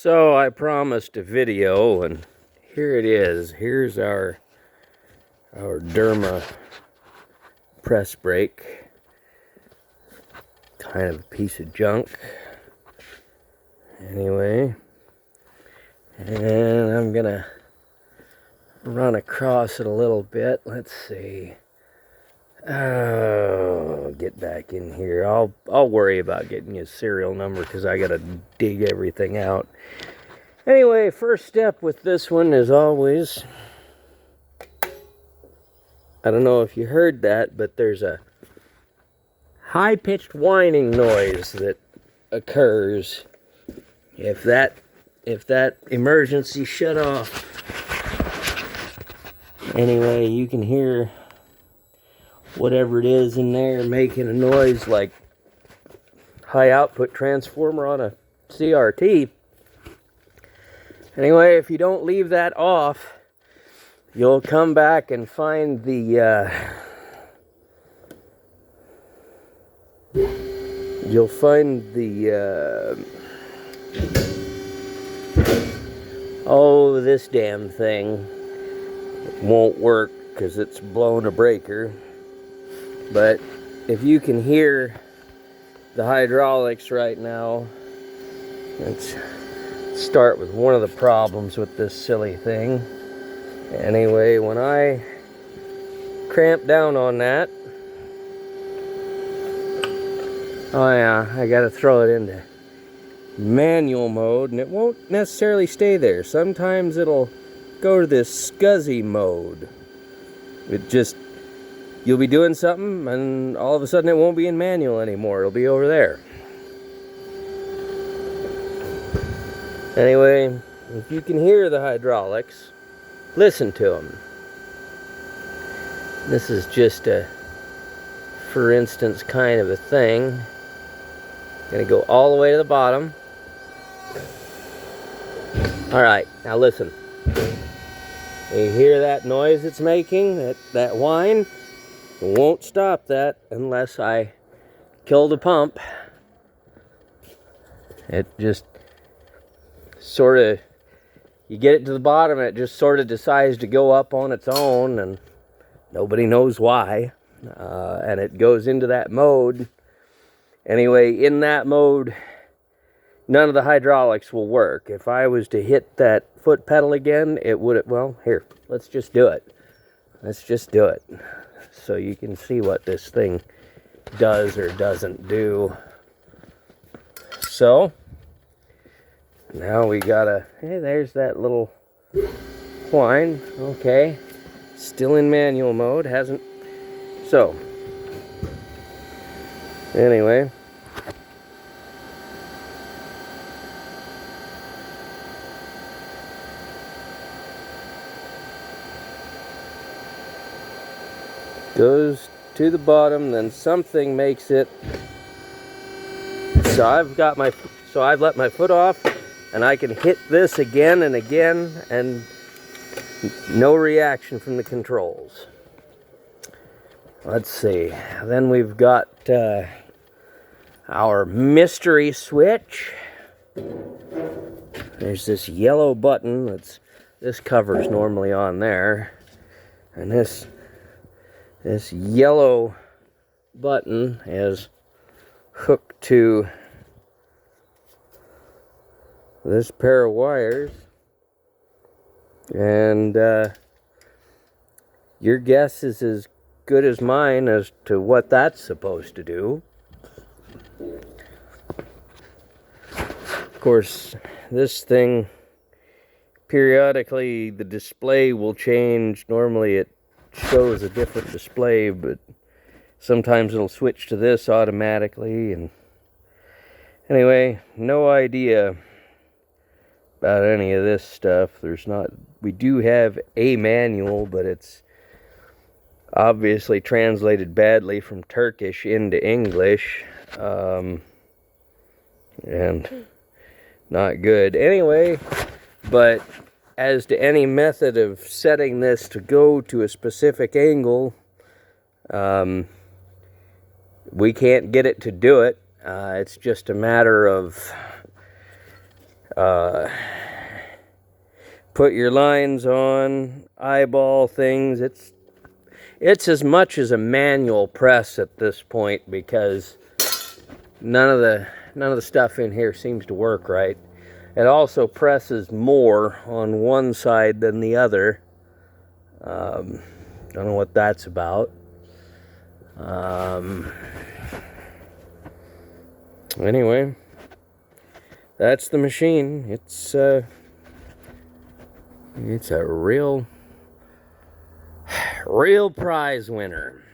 So I promised a video, and here it is. Here's our Durma press brake. Kind of a piece of junk. Anyway, and I'm gonna run across it a little bit. Let's see. Oh, get back in here. I'll worry about getting you a serial number because I gotta dig everything out. Anyway, first step with this one is always, I don't know if you heard that, but there's a high-pitched whining noise that occurs if that emergency shut off. Anyway, you can hear whatever it is in there making a noise like high output transformer on a CRT. Anyway, if you don't leave that off, you'll come back and find the oh, this damn thing won't work because it's blown a breaker. But if you can hear the hydraulics right now, let's start with one of the problems with this silly thing. Anyway, when I cramp down on that, oh yeah, I gotta throw it into manual mode, and it won't necessarily stay there. Sometimes it'll go to this scuzzy mode. It just, you'll be doing something and all of a sudden it won't be in manual anymore. It'll be over there. Anyway, if you can hear the hydraulics, listen to them. This is just a, for instance, kind of a thing. Gonna go all the way to the bottom. Alright, now listen. You hear that noise it's making, that whine? It won't stop that unless I kill the pump. It just sort of, you get it to the bottom and it just sort of decides to go up on its own, and nobody knows why. And it goes into that mode. Anyway, in that mode, none of the hydraulics will work. If I was to hit that foot pedal again, it would, well, here, let's just do it. Let's just do it. So you can see what this thing does or doesn't do. So, now we gotta, hey, there's that little whine. Okay, still in manual mode, hasn't, so, anyway. Goes to the bottom, then something makes it, so I've let my foot off, and I can hit this again and again, and no reaction from the controls. Let's see, then we've got our mystery switch. There's this yellow button, this cover's normally on there, and this yellow button is hooked to this pair of wires, and your guess is as good as mine as to what that's supposed to do. Of course, this thing, periodically the display will change. Normally it shows a different display, but sometimes it'll switch to this automatically. And anyway, no idea about any of this stuff. We do have a manual, but it's obviously translated badly from Turkish into English, and not good. Anyway, but as to any method of setting this to go to a specific angle, we can't get it to do it. It's just a matter of Put your lines on, eyeball things. It's as much as a manual press at this point, because none of the stuff in here seems to work right. It also presses more on one side than the other. Don't know what that's about. Anyway, that's the machine. It's a real prize winner.